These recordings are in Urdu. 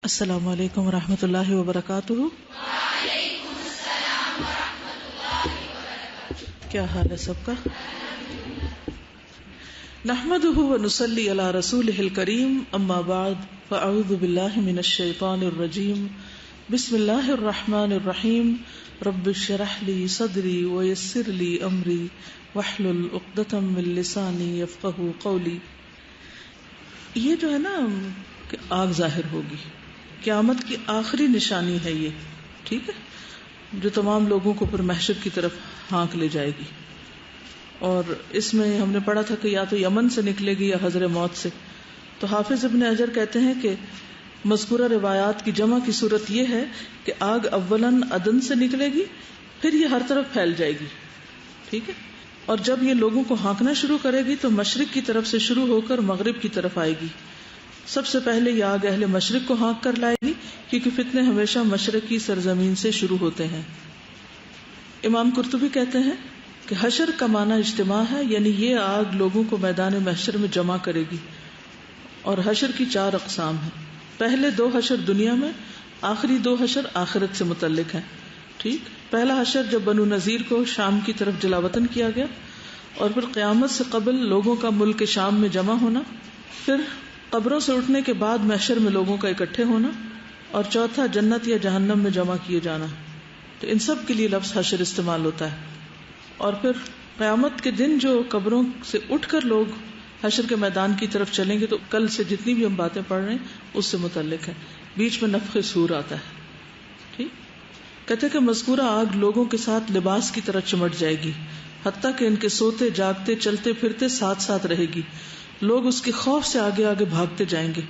السلام علیکم ورحمۃ اللہ وبرکاتہ۔ وعلیکم السلام ورحمۃ اللہ وبرکاتہ۔ کیا حال ہے سب کا؟ نحمده ونصلی علی رسولہ الکریم، اما بعد فاعوذ باللہ من الشیطان الرجیم، بسم اللہ الرحمن الرحیم، رب اشرح لی صدری ویسر لی امری واحلل عقدۃ من لسانی یفقہوا قولی۔ یہ جو ہے نا کہ آگ ظاہر ہوگی، قیامت کی آخری نشانی ہے یہ، ٹھیک ہے، جو تمام لوگوں کو پھر محشر کی طرف ہانک لے جائے گی۔ اور اس میں ہم نے پڑھا تھا کہ یا تو یمن سے نکلے گی یا حضر موت سے۔ تو حافظ ابن حجر کہتے ہیں کہ مذکورہ روایات کی جمع کی صورت یہ ہے کہ آگ اولاً عدن سے نکلے گی، پھر یہ ہر طرف پھیل جائے گی، ٹھیک ہے، اور جب یہ لوگوں کو ہانکنا شروع کرے گی تو مشرق کی طرف سے شروع ہو کر مغرب کی طرف آئے گی۔ سب سے پہلے یہ آگ اہل مشرق کو ہانک کر لائے گی، کیونکہ فتنے ہمیشہ مشرق کی سرزمین سے شروع ہوتے ہیں۔ امام قرطبی کہتے ہیں کہ حشر کا معنی اجتماع ہے، یعنی یہ آگ لوگوں کو میدان محشر میں جمع کرے گی۔ اور حشر کی 4 اقسام ہیں۔ پہلے 2 حشر دنیا میں، آخری 2 حشر آخرت سے متعلق ہیں، ٹھیک۔ پہلا حشر جب بنو نذیر کو شام کی طرف جلاوطن کیا گیا، اور پھر قیامت سے قبل لوگوں کا ملک شام میں جمع ہونا، پھر قبروں سے اٹھنے کے بعد محشر میں لوگوں کا اکٹھے ہونا، اور چوتھا جنت یا جہنم میں جمع کیے جانا۔ تو ان سب کے لیے لفظ حشر استعمال ہوتا ہے۔ اور پھر قیامت کے دن جو قبروں سے اٹھ کر لوگ حشر کے میدان کی طرف چلیں گے، تو کل سے جتنی بھی ہم باتیں پڑھ رہے ہیں اس سے متعلق ہے۔ بیچ میں نفخ صور آتا ہے، ٹھیک۔ کہتے کہ مذکورہ آگ لوگوں کے ساتھ لباس کی طرح چمٹ جائے گی، حتیٰ کہ ان کے سوتے جاگتے چلتے پھرتے ساتھ ساتھ رہے گی۔ لوگ اس کے خوف سے آگے آگے بھاگتے جائیں گے،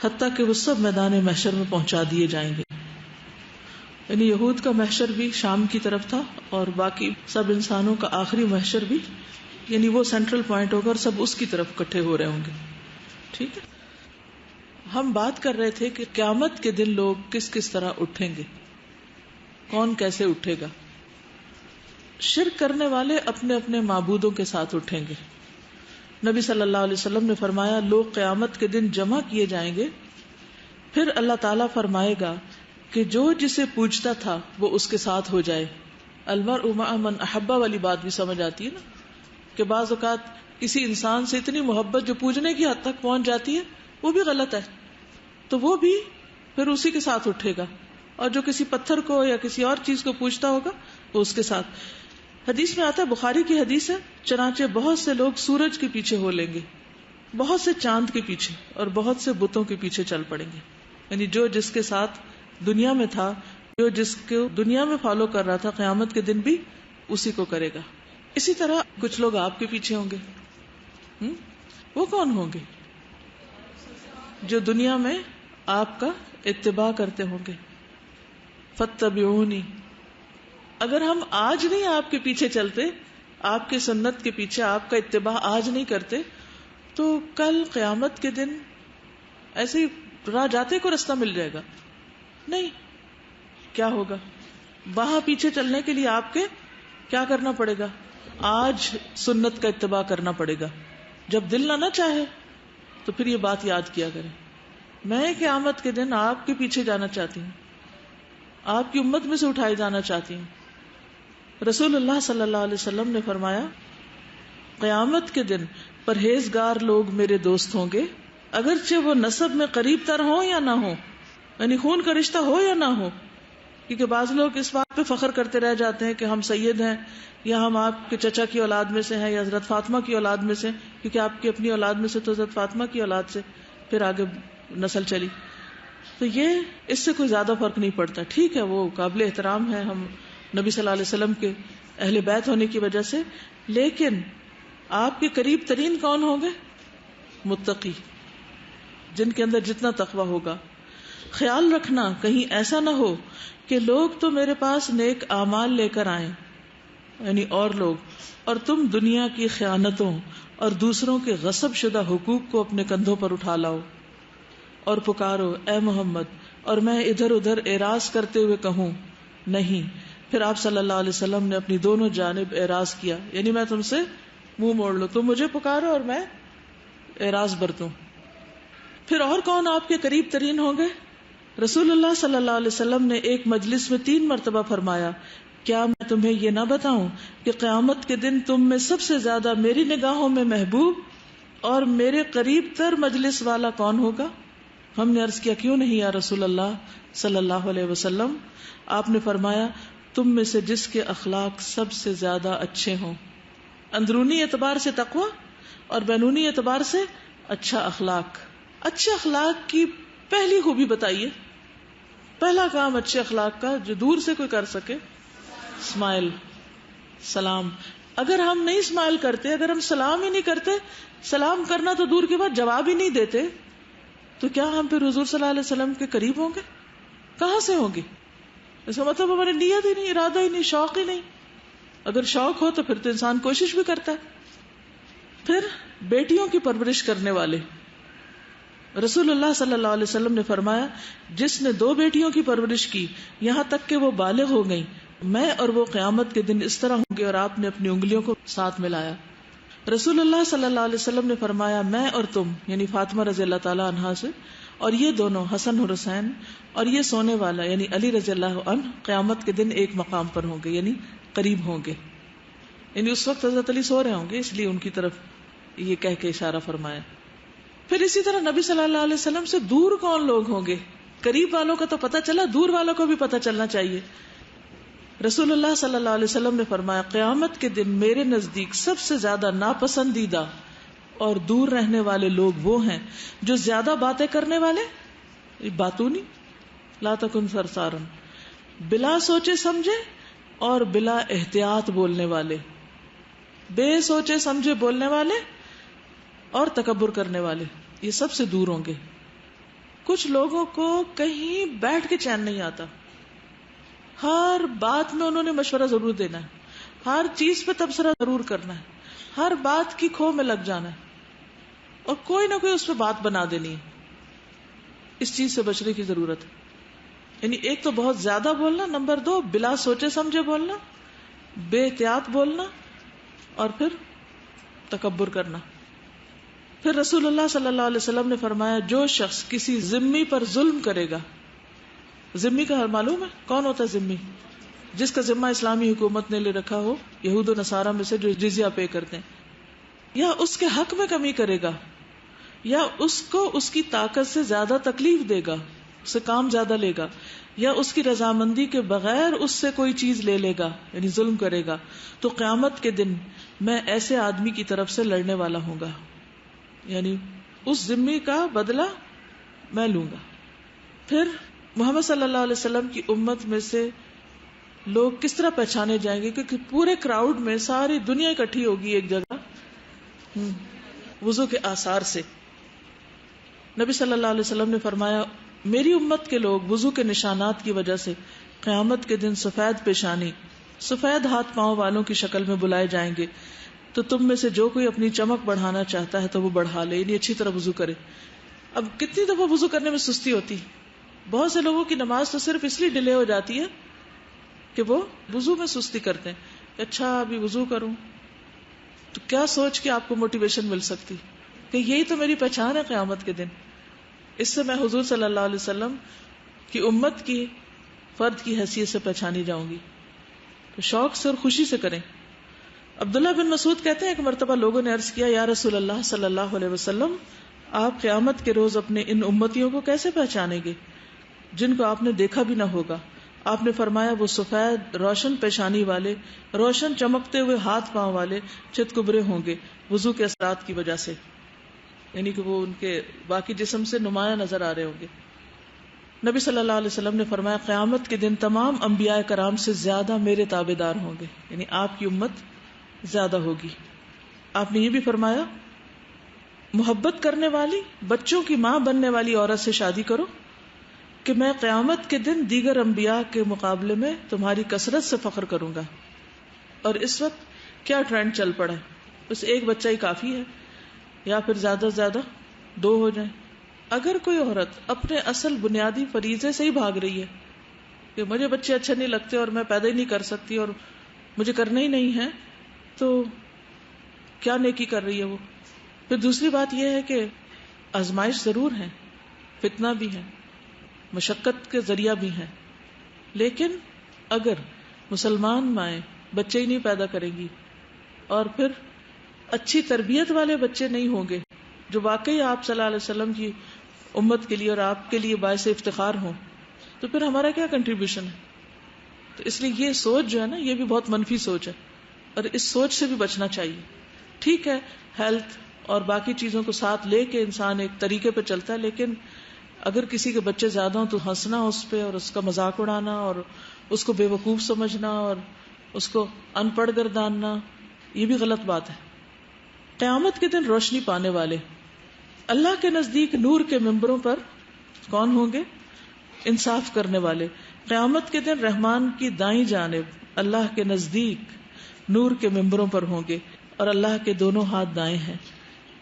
حتیٰ کہ وہ سب میدان محشر میں پہنچا دیے جائیں گے۔ یعنی یہود کا محشر بھی شام کی طرف تھا، اور باقی سب انسانوں کا آخری محشر بھی، یعنی وہ سینٹرل پوائنٹ ہوگا اور سب اس کی طرف اکٹھے ہو رہے ہوں گے، ٹھیک ہے۔ ہم بات کر رہے تھے کہ قیامت کے دن لوگ کس کس طرح اٹھیں گے، کون کیسے اٹھے گا۔ شرک کرنے والے اپنے اپنے معبودوں کے ساتھ اٹھیں گے۔ نبی صلی اللہ علیہ وسلم نے فرمایا، لوگ قیامت کے دن جمع کیے جائیں گے، پھر اللہ تعالیٰ فرمائے گا کہ جو جسے پوجتا تھا وہ اس کے ساتھ ہو جائے۔ المرء مع من احبہ والی بات بھی سمجھ آتی ہے نا، کہ بعض اوقات کسی انسان سے اتنی محبت جو پوجنے کی حد تک پہنچ جاتی ہے وہ بھی غلط ہے، تو وہ بھی پھر اسی کے ساتھ اٹھے گا، اور جو کسی پتھر کو یا کسی اور چیز کو پوجتا ہوگا وہ اس کے ساتھ۔ حدیث میں آتا ہے، بخاری کی حدیث ہے، چنانچہ بہت سے لوگ سورج کے پیچھے ہو لیں گے، بہت سے چاند کے پیچھے، اور بہت سے بتوں کے پیچھے چل پڑیں گے۔ یعنی جو جس کے ساتھ دنیا میں تھا، جو جس کو دنیا میں فالو کر رہا تھا، قیامت کے دن بھی اسی کو کرے گا۔ اسی طرح کچھ لوگ آپ کے پیچھے ہوں گے۔ وہ کون ہوں گے؟ جو دنیا میں آپ کا اتباع کرتے ہوں گے۔ فاتبعونی، اگر ہم آج نہیں آپ کے پیچھے چلتے، آپ کی سنت کے پیچھے آپ کا اتباع آج نہیں کرتے، تو کل قیامت کے دن ایسے ہی راہ جاتے کو راستہ مل جائے گا؟ نہیں۔ کیا ہوگا؟ وہاں پیچھے چلنے کے لیے آپ کے کیا کرنا پڑے گا؟ آج سنت کا اتباع کرنا پڑے گا۔ جب دل نہ چاہے تو پھر یہ بات یاد کیا کریں، میں قیامت کے دن آپ کے پیچھے جانا چاہتی ہوں، آپ کی امت میں سے اٹھائے جانا چاہتی ہوں۔ رسول اللہ صلی اللہ علیہ وسلم نے فرمایا، قیامت کے دن پرہیزگار لوگ میرے دوست ہوں گے، اگرچہ وہ نسب میں قریب تر ہوں یا نہ ہوں، یعنی خون کا رشتہ ہو یا نہ ہو۔ کیونکہ بعض لوگ اس بات پہ فخر کرتے رہ جاتے ہیں کہ ہم سید ہیں، یا ہم آپ کے چچا کی اولاد میں سے ہیں، یا حضرت فاطمہ کی اولاد میں سے، کیونکہ آپ کی اپنی اولاد میں سے تو حضرت فاطمہ کی اولاد سے پھر آگے نسل چلی۔ تو یہ اس سے کوئی زیادہ فرق نہیں پڑتا، ٹھیک ہے، وہ قابل احترام ہے ہم نبی صلی اللہ علیہ وسلم کے اہل بیت ہونے کی وجہ سے، لیکن آپ کے قریب ترین کون ہوں گے؟ متقی، جن کے اندر جتنا تقویٰ ہوگا۔ خیال رکھنا کہیں ایسا نہ ہو کہ لوگ تو میرے پاس نیک اعمال لے کر آئیں، یعنی اور لوگ، اور تم دنیا کی خیانتوں اور دوسروں کے غصب شدہ حقوق کو اپنے کندھوں پر اٹھا لاؤ اور پکارو اے محمد، اور میں ادھر ادھر اعراض کرتے ہوئے کہوں نہیں۔ پھر آپ صلی اللہ علیہ وسلم نے اپنی دونوں جانب اعراض کیا، یعنی میں تم سے منہ موڑ لوں، تم مجھے پکارو اور میں اعراض برتوں۔ پھر اور کون آپ کے قریب ترین ہوں گے؟ رسول اللہ صلی اللہ علیہ وسلم نے ایک مجلس میں 3 مرتبہ فرمایا، کیا میں تمہیں یہ نہ بتاؤں کہ قیامت کے دن تم میں سب سے زیادہ میری نگاہوں میں محبوب اور میرے قریب تر مجلس والا کون ہوگا؟ ہم نے عرض کیا کیوں نہیں یا رسول اللہ صلی اللہ علیہ وسلم؟ آپ نے فرمایا تم میں سے جس کے اخلاق سب سے زیادہ اچھے ہوں، اندرونی اعتبار سے تقوی اور بیرونی اعتبار سے اچھا اخلاق۔ اچھے اخلاق کی پہلی خوبی بتائیے، پہلا کام اچھے اخلاق کا جو دور سے کوئی کر سکے، اسمائل، سلام۔ اگر ہم نہیں اسمائل کرتے، اگر ہم سلام ہی نہیں کرتے، سلام کرنا تو دور کی بات، جواب ہی نہیں دیتے، تو کیا ہم پھر حضور صلی اللہ علیہ وسلم کے قریب ہوں گے؟ کہاں سے ہوں گے؟ اس کا مطلب ہماری نیت ہی نہیں، ارادہ ہی نہیں، شوق ہی نہیں۔ اگر شوق ہو تو پھر تو انسان کوشش بھی کرتا ہے۔ پھر بیٹیوں کی پرورش کرنے والے، رسول اللہ صلی اللہ علیہ وسلم نے فرمایا جس نے 2 بیٹیوں کی پرورش کی یہاں تک کہ وہ بالغ ہو گئیں، میں اور وہ قیامت کے دن اس طرح ہوں گے، اور آپ نے اپنی انگلیوں کو ساتھ ملایا۔ رسول اللہ صلی اللہ علیہ وسلم نے فرمایا میں اور تم، یعنی فاطمہ رضی اللہ تعالی عنہا سے، اور یہ دونوں حسن اور حسین اور یہ سونے والا یعنی علی رضی اللہ عنہ قیامت کے دن ایک مقام پر ہوں گے، یعنی قریب ہوں گے۔ یعنی اس وقت حضرت علی سو رہے ہوں گے، اس لیے ان کی طرف یہ کہہ کے اشارہ فرمایا۔ پھر اسی طرح نبی صلی اللہ علیہ وسلم سے دور کون لوگ ہوں گے؟ قریب والوں کا تو پتہ چلا، دور والوں کو بھی پتہ چلنا چاہیے۔ رسول اللہ صلی اللہ علیہ وسلم نے فرمایا قیامت کے دن میرے نزدیک سب سے زیادہ ناپسندیدہ اور دور رہنے والے لوگ وہ ہیں جو زیادہ باتیں کرنے والے، باتونی، لا تکن سرسارن، بلا سوچے سمجھے اور بلا احتیاط بولنے والے، بے سوچے سمجھے بولنے والے اور تکبر کرنے والے، یہ سب سے دور ہوں گے۔ کچھ لوگوں کو کہیں بیٹھ کے چین نہیں آتا، ہر بات میں انہوں نے مشورہ ضرور دینا ہے، ہر چیز پہ تبصرہ ضرور کرنا ہے، ہر بات کی کھو میں لگ جانا ہے اور کوئی نہ کوئی اس پہ بات بنا دینی ہے۔ اس چیز سے بچنے کی ضرورت ہے۔ یعنی ایک تو بہت زیادہ بولنا، نمبر 2 بلا سوچے سمجھے بولنا، بے احتیاط بولنا، اور پھر تکبر کرنا۔ پھر رسول اللہ صلی اللہ علیہ وسلم نے فرمایا جو شخص کسی ذمہ پر ظلم کرے گا، ذمہ کا معلوم ہے کون ہوتا ہے؟ ذمہ جس کا ذمہ اسلامی حکومت نے لے رکھا ہو، یہود و نصارہ میں سے جو جزیہ پے کرتے ہیں، یا اس کے حق میں کمی کرے گا، یا اس کو اس کی طاقت سے زیادہ تکلیف دے گا، اسے کام زیادہ لے گا، یا اس کی رضامندی کے بغیر اس سے کوئی چیز لے لے گا، یعنی ظلم کرے گا، تو قیامت کے دن میں ایسے آدمی کی طرف سے لڑنے والا ہوں گا، یعنی اس ذمہ کا بدلہ میں لوں گا۔ پھر محمد صلی اللہ علیہ وسلم کی امت میں سے لوگ کس طرح پہچانے جائیں گے؟ کیونکہ پورے کراؤڈ میں ساری دنیا اکٹھی ہوگی ایک جگہ وضو کے آثار سے۔ نبی صلی اللہ علیہ وسلم نے فرمایا میری امت کے لوگ وضو کے نشانات کی وجہ سے قیامت کے دن سفید پیشانی، سفید ہاتھ پاؤں والوں کی شکل میں بلائے جائیں گے، تو تم میں سے جو کوئی اپنی چمک بڑھانا چاہتا ہے تو وہ بڑھا لے، یعنی اچھی طرح وضو کرے۔ اب کتنی دفعہ وضو کرنے میں سستی ہوتی، بہت سے لوگوں کی نماز تو صرف اس لیے ڈیلے ہو جاتی ہے کہ وہ وضو میں سستی کرتے ہیں کہ اچھا ابھی وضو کروں، تو کیا سوچ کے آپ کو موٹیویشن مل سکتی کہ یہی تو میری پہچان ہے قیامت کے دن، اس سے میں حضور صلی اللہ علیہ وسلم کی امت کی فرد کی حیثیت سے پہچانی جاؤں گی۔ تو شوق سے اور خوشی سے کریں۔ عبداللہ بن مسعود کہتے ہیں ایک مرتبہ لوگوں نے عرض کیا یا رسول اللہ صلی اللہ علیہ وسلم، آپ قیامت کے روز اپنے ان امتیوں کو کیسے پہچانیں گے جن کو آپ نے دیکھا بھی نہ ہوگا؟ آپ نے فرمایا وہ سفید روشن پیشانی والے، روشن چمکتے ہوئے ہاتھ پاؤں والے، چت کبرے ہوں گے وضو کے اثرات کی وجہ سے، یعنی کہ وہ ان کے باقی جسم سے نمایاں نظر آ رہے ہوں گے۔ نبی صلی اللہ علیہ وسلم نے فرمایا قیامت کے دن تمام انبیاء کرام سے زیادہ میرے تابعدار ہوں گے، یعنی آپ کی امت زیادہ ہوگی۔ آپ نے یہ بھی فرمایا محبت کرنے والی، بچوں کی ماں بننے والی عورت سے شادی کرو کہ میں قیامت کے دن دیگر انبیاء کے مقابلے میں تمہاری کثرت سے فخر کروں گا۔ اور اس وقت کیا ٹرینڈ چل پڑا ہے، بس ایک بچہ ہی کافی ہے یا پھر زیادہ سے زیادہ 2 ہو جائیں۔ اگر کوئی عورت اپنے اصل بنیادی فریضے سے ہی بھاگ رہی ہے کہ مجھے بچے اچھے نہیں لگتے اور میں پیدا ہی نہیں کر سکتی اور مجھے کرنا ہی نہیں ہے، تو کیا نیکی کر رہی ہے وہ؟ پھر دوسری بات یہ ہے کہ آزمائش ضرور ہے، فتنہ بھی ہے، مشقت کے ذریعہ بھی ہیں. لیکن اگر مسلمان مائیں بچے ہی نہیں پیدا کریں گی اور پھر اچھی تربیت والے بچے نہیں ہوں گے جو واقعی آپ صلی اللہ علیہ وسلم کی امت کے لیے اور آپ کے لیے باعث افتخار ہوں, تو پھر ہمارا کیا کنٹریبیوشن ہے؟ تو اس لیے یہ سوچ جو ہے نا, یہ بھی بہت منفی سوچ ہے, اور اس سوچ سے بھی بچنا چاہیے. ٹھیک ہے, ہیلتھ اور باقی چیزوں کو ساتھ لے کے انسان ایک طریقے پہ چلتا ہے, لیکن اگر کسی کے بچے زیادہ ہوں تو ہنسنا اس پہ اور اس کا مذاق اڑانا اور اس کو بے وقوف سمجھنا اور اس کو ان پڑھ گرداننا, یہ بھی غلط بات ہے. قیامت کے دن روشنی پانے والے اللہ کے نزدیک نور کے ممبروں پر کون ہوں گے؟ انصاف کرنے والے. قیامت کے دن رحمان کی دائیں جانب اللہ کے نزدیک نور کے ممبروں پر ہوں گے اور اللہ کے دونوں ہاتھ دائیں ہیں.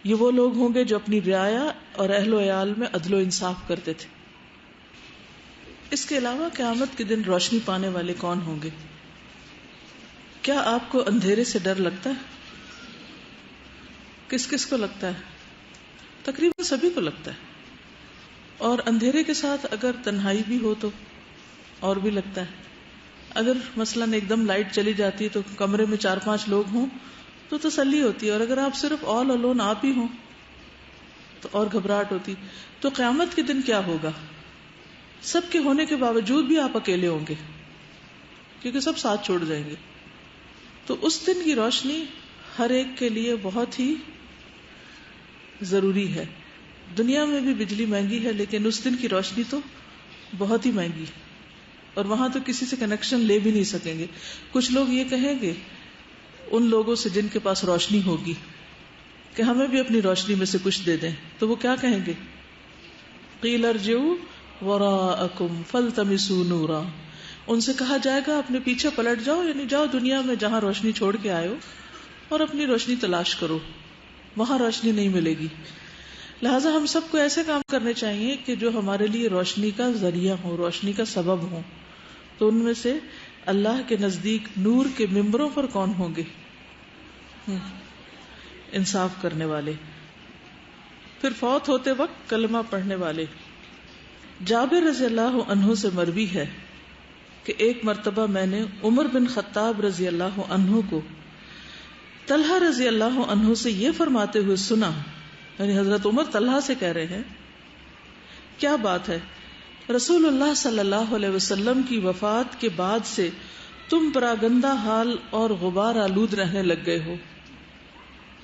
یہ وہ لوگ ہوں گے جو اپنی رعایا اور اہل و عیال میں عدل و انصاف کرتے تھے. اس کے علاوہ قیامت کے دن روشنی پانے والے کون ہوں گے؟ کیا آپ کو اندھیرے سے ڈر لگتا ہے؟ کس کس کو لگتا ہے؟ تقریباً سبھی کو لگتا ہے. اور اندھیرے کے ساتھ اگر تنہائی بھی ہو تو اور بھی لگتا ہے. اگر مثلاً ایک دم لائٹ چلی جاتی ہے تو کمرے میں 4-5 لوگ ہوں تو تسلی ہوتی ہے, اور اگر آپ صرف آل الون آپ ہی ہوں تو اور گھبراہٹ ہوتی. تو قیامت کے دن کیا ہوگا؟ سب کے ہونے کے باوجود بھی آپ اکیلے ہوں گے کیونکہ سب ساتھ چھوڑ جائیں گے. تو اس دن کی روشنی ہر ایک کے لیے بہت ہی ضروری ہے. دنیا میں بھی بجلی مہنگی ہے, لیکن اس دن کی روشنی تو بہت ہی مہنگی, اور وہاں تو کسی سے کنیکشن لے بھی نہیں سکیں گے. کچھ لوگ یہ کہیں گے ان لوگوں سے جن کے پاس روشنی ہوگی کہ ہمیں بھی اپنی روشنی میں سے کچھ دے دیں, تو وہ کیا کہیں گے؟ قیل ارجعوا وراءکم فالتمسوا نورا. ان سے کہا جائے گا اپنے پیچھے پلٹ جاؤ, یعنی جاؤ دنیا میں جہاں روشنی چھوڑ کے آئے ہو اور اپنی روشنی تلاش کرو, وہاں روشنی نہیں ملے گی. لہٰذا ہم سب کو ایسے کام کرنے چاہیے کہ جو ہمارے لیے روشنی کا ذریعہ ہو, روشنی کا سبب ہو. تو ان میں سے اللہ کے نزدیک نور کے ممبروں پر کون ہوں گے؟ انصاف کرنے والے. پھر فوت ہوتے وقت کلمہ پڑھنے والے. جابر رضی اللہ عنہ سے مروی ہے کہ ایک مرتبہ میں نے عمر بن خطاب رضی اللہ عنہ کو طلحہ رضی اللہ عنہ سے یہ فرماتے ہوئے سنا, یعنی حضرت عمر طلحہ سے کہہ رہے ہیں, کیا بات ہے, رسول اللہ صلی اللہ علیہ وسلم کی وفات کے بعد سے تم پراگندہ حال اور غبار آلود رہنے لگ گئے ہو,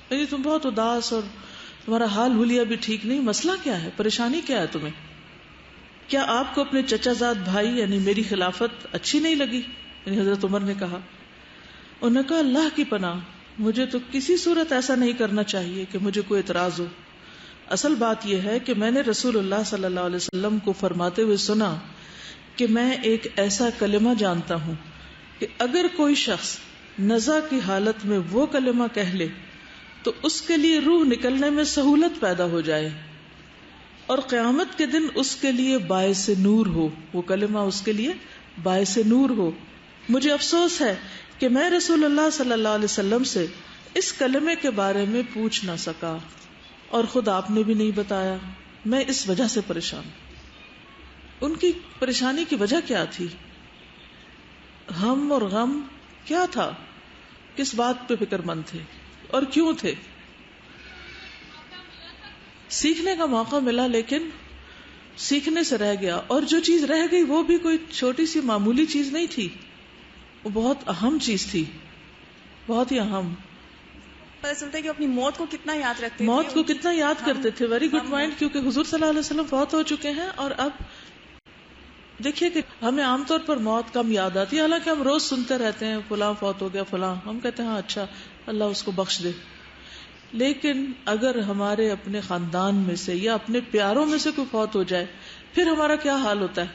یعنی تم بہت اداس اور تمہارا حال حلیہ بھی ٹھیک نہیں. مسئلہ کیا ہے؟ پریشانی کیا ہے تمہیں؟ کیا آپ کو اپنے چچا زاد بھائی یعنی میری خلافت اچھی نہیں لگی؟ یعنی حضرت عمر نے کہا. انہوں نے کہا اللہ کی پناہ, مجھے تو کسی صورت ایسا نہیں کرنا چاہیے کہ مجھے کوئی اعتراض ہو. اصل بات یہ ہے کہ میں نے رسول اللہ صلی اللہ علیہ وسلم کو فرماتے ہوئے سنا کہ میں ایک ایسا کلمہ جانتا ہوں کہ اگر کوئی شخص نزع کی حالت میں وہ کلمہ کہہ لے تو اس کے لیے روح نکلنے میں سہولت پیدا ہو جائے اور قیامت کے دن اس کے لیے باعث نور ہو, وہ کلمہ اس کے لیے باعث نور ہو. مجھے افسوس ہے کہ میں رسول اللہ صلی اللہ علیہ وسلم سے اس کلمے کے بارے میں پوچھ نہ سکا اور خود آپ نے بھی نہیں بتایا, میں اس وجہ سے پریشان. ان کی پریشانی کی وجہ کیا تھی؟ ہم اور غم کیا تھا؟ کس بات پہ فکر مند تھے اور کیوں تھے؟ سیکھنے کا موقع ملا لیکن سیکھنے سے رہ گیا, اور جو چیز رہ گئی وہ بھی کوئی چھوٹی سی معمولی چیز نہیں تھی, وہ بہت اہم چیز تھی, بہت ہی اہم. پتہ چلتا ہے کہ اپنی موت کو کتنا یاد رکھتے تھے, موت کو کتنا یاد کرتے تھے. ویری گڈ پوائنٹ, کیونکہ حضور صلی اللہ علیہ وسلم فوت ہو چکے ہیں اور اب دیکھیے کہ ہمیں عام طور پر موت کم یاد آتی ہے, حالانکہ ہم روز سنتے رہتے ہیں فلاں فوت ہو گیا فلاں, ہم کہتے ہیں ہاں اچھا اللہ اس کو بخش دے. لیکن اگر ہمارے اپنے خاندان میں سے یا اپنے پیاروں میں سے کوئی فوت ہو جائے پھر ہمارا کیا حال ہوتا ہے,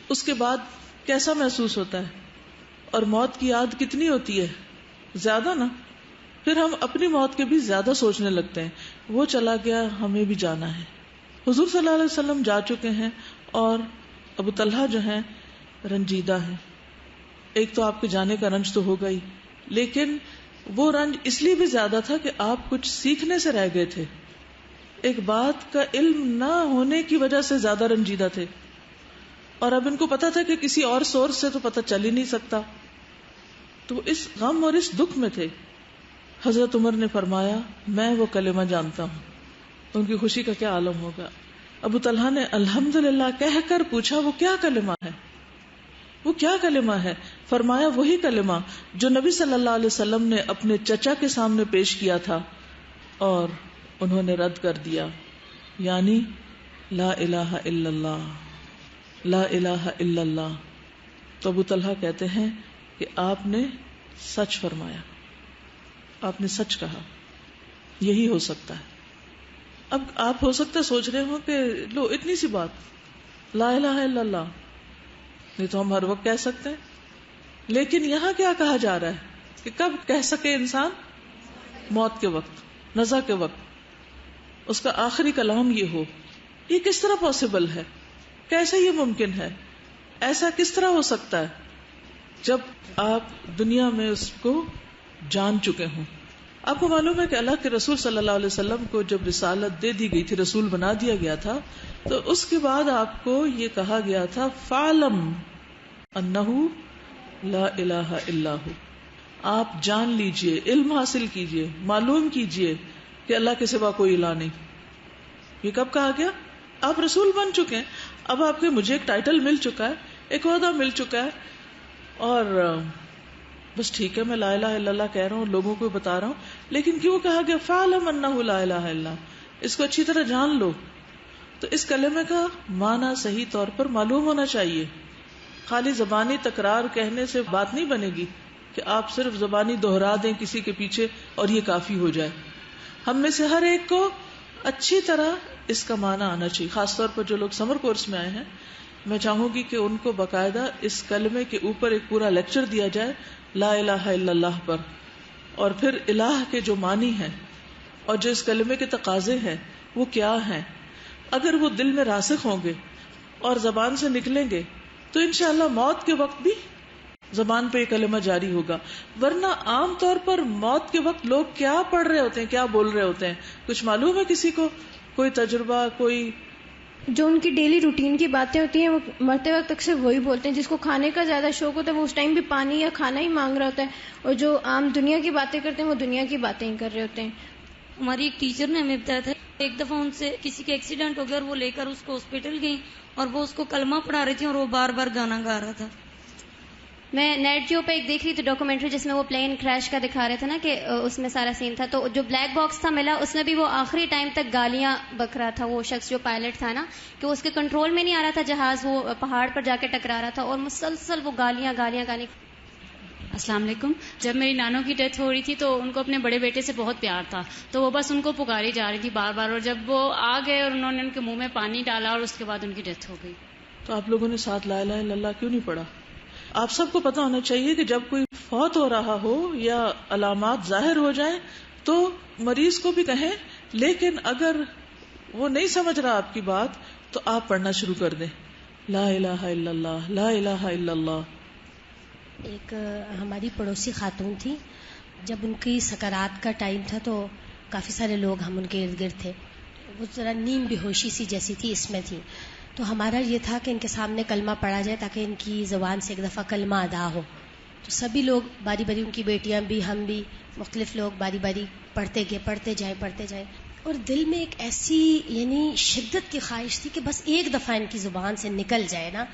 اس کے بعد کیسا محسوس ہوتا ہے, اور موت کی یاد کتنی ہوتی ہے, زیادہ نا. پھر ہم اپنی موت کے بھی زیادہ سوچنے لگتے ہیں, وہ چلا گیا ہمیں بھی جانا ہے. حضور صلی اللہ علیہ وسلم جا چکے ہیں اور ابو طلحہ جو ہیں رنجیدہ ہیں. ایک تو آپ کے جانے کا رنج تو ہوگا ہی, لیکن وہ رنج اس لیے بھی زیادہ تھا کہ آپ کچھ سیکھنے سے رہ گئے تھے, ایک بات کا علم نہ ہونے کی وجہ سے زیادہ رنجیدہ تھے. اور اب ان کو پتا تھا کہ کسی اور سورس سے تو پتہ چل ہی نہیں سکتا، تو اس غم اور اس دکھ میں تھے. حضرت عمر نے فرمایا میں وہ کلمہ جانتا ہوں. ان کی خوشی کا کیا عالم ہوگا. ابو طلحہ نے الحمدللہ کہہ کر پوچھا وہ کیا کلمہ ہے، وہ کیا کلمہ ہے؟ فرمایا وہی کلمہ جو نبی صلی اللہ علیہ وسلم نے اپنے چچا کے سامنے پیش کیا تھا اور انہوں نے رد کر دیا، یعنی لا الہ الا اللہ، لا الہ الا اللہ. تو ابو طلحہ کہتے ہیں کہ آپ نے سچ فرمایا، آپ نے سچ کہا، یہی ہو سکتا ہے. اب آپ ہو سکتا ہے سوچ رہے ہو کہ لو اتنی سی بات لا الہ الا اللہ، نہیں تو ہم ہر وقت کہہ سکتے ہیں. لیکن یہاں کیا کہا جا رہا ہے کہ کب کہہ سکے انسان؟ موت کے وقت، نزع کے وقت، اس کا آخری کلام یہ ہو. یہ کس طرح پاسبل ہے؟ کیسے یہ ممکن ہے؟ ایسا کس طرح ہو سکتا ہے جب آپ دنیا میں اس کو جان چکے ہوں؟ آپ کو معلوم ہے کہ اللہ کے رسول صلی اللہ علیہ وسلم کو جب رسالت دے دی گئی تھی، رسول بنا دیا گیا تھا، تو اس کے بعد آپ کو یہ کہا گیا تھا فَعْلَمْ أَنَّهُ لَا إِلَهَ إِلَّا هُ. آپ جان لیجئے، علم حاصل کیجئے، معلوم کیجئے کہ اللہ کے سوا کوئی الہ نہیں. یہ کب کہا گیا؟ آپ رسول بن چکے ہیں، اب آپ کے مجھے ایک ٹائٹل مل چکا ہے، ایک عہدہ مل چکا ہے، اور بس ٹھیک ہے میں لا الہ الا اللہ کہہ رہا ہوں، لوگوں کو بتا رہا ہوں. لیکن کیوں کہا گیا فَعْلَمْ أَنَّهُ لَا إِلَهَ إِلَّا اللَّهُ؟ اس کو اچھی طرح جان لو. تو اس کلمے کا معنی صحیح طور پر معلوم ہونا چاہیے. خالی زبانی تکرار کہنے سے بات نہیں بنے گی کہ آپ صرف زبانی دہرا دیں کسی کے پیچھے اور یہ کافی ہو جائے. ہم میں سے ہر ایک کو اچھی طرح اس کا معنی آنا چاہیے. خاص طور پر جو لوگ سمر کورس میں آئے ہیں، میں چاہوں گی کہ ان کو باقاعدہ اس کلمے کے اوپر ایک پورا لیکچر دیا جائے لا الہ الا اللہ پر، اور پھر الہ کے جو معنی ہیں اور جو اس کلمے کے تقاضے ہیں وہ کیا ہیں. اگر وہ دل میں راسخ ہوں گے اور زبان سے نکلیں گے تو انشاءاللہ موت کے وقت بھی زبان پہ یہ کلمہ جاری ہوگا. ورنہ عام طور پر موت کے وقت لوگ کیا پڑھ رہے ہوتے ہیں، کیا بول رہے ہوتے ہیں، کچھ معلوم ہے کسی کو؟ کوئی تجربہ، کوئی جو ان کی ڈیلی روٹین کی باتیں ہوتی ہیں وہ مرتے وقت اکثر وہی بولتے ہیں. جس کو کھانے کا زیادہ شوق ہوتا ہے وہ اس ٹائم بھی پانی یا کھانا ہی مانگ رہا ہوتا ہے، اور جو عام دنیا کی باتیں کرتے ہیں وہ دنیا کی باتیں ہی کر رہے ہوتے ہیں. ہماری ایک ٹیچر نے ہمیں بتایا تھا ایک دفعہ ان سے کسی کا ایکسیڈنٹ ہو گیا اور وہ لے کر اس کو ہاسپٹل گئی اور وہ اس کو کلمہ پڑھا رہی تھی اور وہ بار بار گانا گا رہا تھا. میں نیٹ جیو پہ ایک دیکھ رہی تھی ڈاکومنٹری جس میں وہ پلین کریش کا دکھا رہے تھے نا، کہ اس میں سارا سین تھا. تو جو بلیک باکس تھا ملا اس میں بھی وہ آخری ٹائم تک گالیاں بک رہا تھا، وہ شخص جو پائلٹ تھا نا، کہ اس کے کنٹرول میں نہیں آ رہا تھا جہاز، وہ پہاڑ پر جا کے ٹکرا رہا تھا اور مسلسل وہ گالیاں گانے. السلام علیکم. جب میری نانوں کی ڈیتھ ہو رہی تھی تو ان کو اپنے بڑے بیٹے سے بہت پیار تھا، تو وہ بس ان کو پکاری جا رہی تھی بار بار، اور جب وہ آ گئے اور انہوں نے ان کے منہ میں پانی ڈالا اور اس کے بعد ان کی ڈیتھ ہو گئی. تو آپ لوگوں نے ساتھ لا الہ الا اللہ کیوں نہیں پڑھا؟ آپ سب کو پتا ہونا چاہیے کہ جب کوئی فوت ہو رہا ہو یا علامات ظاہر ہو جائیں تو مریض کو بھی کہیں، لیکن اگر وہ نہیں سمجھ رہا آپ کی بات تو آپ پڑھنا شروع کر دیں لا الہ الا اللہ، لا الہ الا اللہ. ایک ہماری پڑوسی خاتون تھی، جب ان کی سکرات کا ٹائم تھا تو کافی سارے لوگ ہم ان کے ارد گرد تھے. وہ ذرا نیم بے ہوشی سی جیسی تھی، اس میں تھی. تو ہمارا یہ تھا کہ ان کے سامنے کلمہ پڑھا جائے تاکہ ان کی زبان سے ایک دفعہ کلمہ ادا ہو. تو سبھی لوگ باری باری، ان کی بیٹیاں بھی، ہم بھی، مختلف لوگ باری باری پڑھتے گئے، پڑھتے جائیں. اور دل میں ایک ایسی یعنی شدت کی خواہش تھی کہ بس ایک دفعہ ان کی زبان سے نکل جائے نا،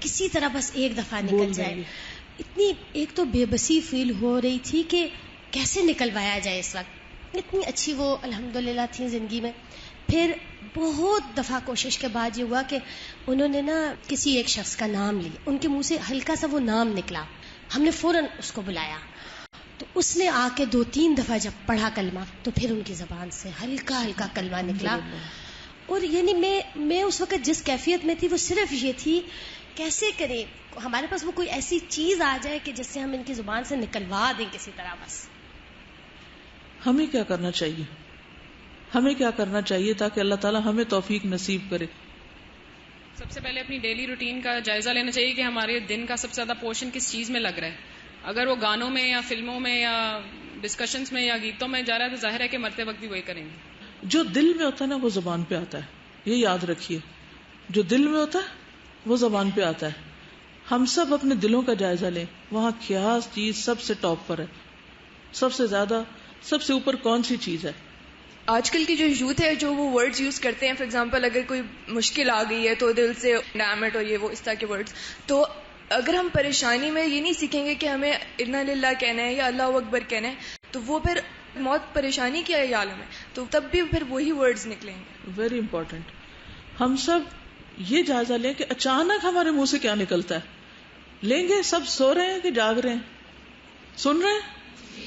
کسی طرح بس ایک دفعہ نکل جائے. اتنی ایک تو بے بسی فیل ہو رہی تھی کہ کیسے نکلوایا جائے اس وقت. اتنی اچھی وہ الحمدللہ تھی زندگی میں. پھر بہت دفعہ کوشش کے بعد یہ ہوا کہ انہوں نے نا کسی ایک شخص کا نام لیا، ان کے منہ سے ہلکا سا وہ نام نکلا، ہم نے فوراً اس کو بلایا. تو اس نے آ کے 2-3 دفعہ جب پڑھا کلمہ تو پھر ان کی زبان سے ہلکا ہلکا کلمہ نکلا. اور یعنی میں اس وقت جس کیفیت میں تھی وہ صرف یہ تھی کیسے کریں، ہمارے پاس وہ کوئی ایسی چیز آ جائے کہ جس سے ہم ان کی زبان سے نکلوا دیں کسی طرح. بس ہمیں کیا کرنا چاہیے؟ ہمیں کیا کرنا چاہیے تاکہ اللہ تعالیٰ ہمیں توفیق نصیب کرے؟ سب سے پہلے اپنی ڈیلی روٹین کا جائزہ لینا چاہیے کہ ہمارے دن کا سب سے زیادہ پورشن کس چیز میں لگ رہا ہے. اگر وہ گانوں میں یا فلموں میں یا ڈسکشنز میں یا گیتوں میں جا رہا ہے تو ظاہر ہے کہ مرتے وقت بھی وہی کریں گے. جو دل میں ہوتا ہے نا وہ زبان پہ آتا ہے، یہ یاد رکھیے. جو دل میں ہوتا ہے وہ زبان پہ آتا ہے. ہم سب اپنے دلوں کا جائزہ لیں, وہاں کیا چیز سب سے ٹاپ پر ہے, سب سے زیادہ, سب سے اوپر کون سی چیز ہے؟ آج کل کی جو یوتھ ہے جو وہ ورڈز یوز کرتے ہیں, فار ایگزامپل اگر کوئی مشکل آ گئی ہے تو دل سے ڈیمٹ اور یہ وہ اس طرح کے ورڈز. تو اگر ہم پریشانی میں یہ نہیں سیکھیں گے کہ ہمیں انا للہ کہنا ہے یا اللہ اکبر کہنا ہے, تو وہ پھر موت پریشانی کی عالم ہے, تو تب بھی پھر وہی ورڈز نکلیں گے. Very important. ہم سب یہ جائزہ لیں کہ اچانک ہمارے منہ سے کیا نکلتا ہے. لیں گے, سب سو رہے ہیں کہ جاگ رہے ہیں, سن رہے ہیں؟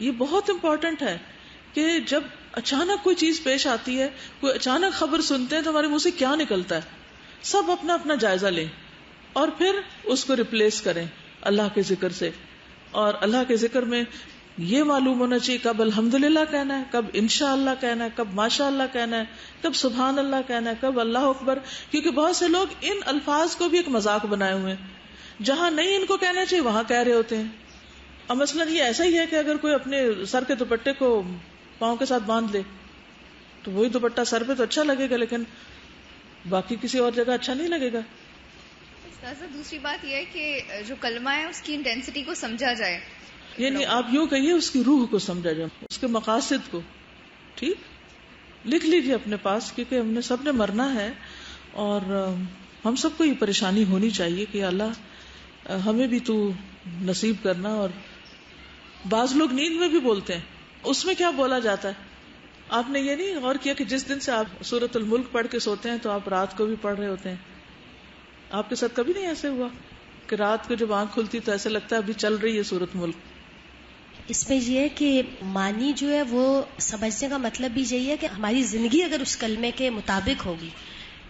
یہ بہت امپورٹنٹ ہے کہ جب اچانک کوئی چیز پیش آتی ہے, کوئی اچانک خبر سنتے ہیں تو ہمارے منہ سے کیا نکلتا ہے. سب اپنا اپنا جائزہ لیں اور پھر اس کو ریپلیس کریں اللہ کے ذکر سے. اور اللہ کے ذکر میں یہ معلوم ہونا چاہیے کب الحمدللہ کہنا ہے, کب انشاءاللہ کہنا ہے, کب ماشاءاللہ کہنا ہے, کب سبحان اللہ کہنا ہے, کب اللہ اکبر. کیونکہ بہت سے لوگ ان الفاظ کو بھی ایک مذاق بنائے ہوئے ہیں, جہاں نہیں ان کو کہنا چاہیے وہاں کہہ رہے ہوتے ہیں. اب مثلاً یہ ایسا ہی ہے کہ اگر کوئی اپنے سر کے دوپٹے کو پاؤں کے ساتھ باندھ لے تو وہی دوپٹہ سر پہ تو اچھا لگے گا, لیکن باقی کسی اور جگہ اچھا نہیں لگے گا. دوسری بات یہ ہے کہ جو کلمہ ہے اس کی انٹینسٹی کو سمجھا جائے, یعنی آپ یوں کہیے اس کی روح کو سمجھا جائے, اس کے مقاصد کو. ٹھیک, لکھ لیجیے اپنے پاس, کیونکہ ہم نے سب نے مرنا ہے اور ہم سب کو یہ پریشانی ہونی چاہیے کہ اللہ ہمیں بھی تو نصیب کرنا. اور بعض لوگ نیند میں بھی بولتے ہیں, اس میں کیا بولا جاتا ہے؟ آپ نے یہ نہیں غور کیا کہ جس دن سے آپ سورۃ الملک پڑھ کے سوتے ہیں تو آپ رات کو بھی پڑھ رہے ہوتے ہیں. آپ کے ساتھ کبھی نہیں ایسے ہوا کہ رات کو جب آنکھ کھلتی تو ایسا لگتا ہے ابھی چل رہی ہے سورۃ ملک؟ اس میں یہ ہے کہ معنی جو ہے وہ سمجھنے کا مطلب بھی یہی ہے کہ ہماری زندگی اگر اس کلمے کے مطابق ہوگی,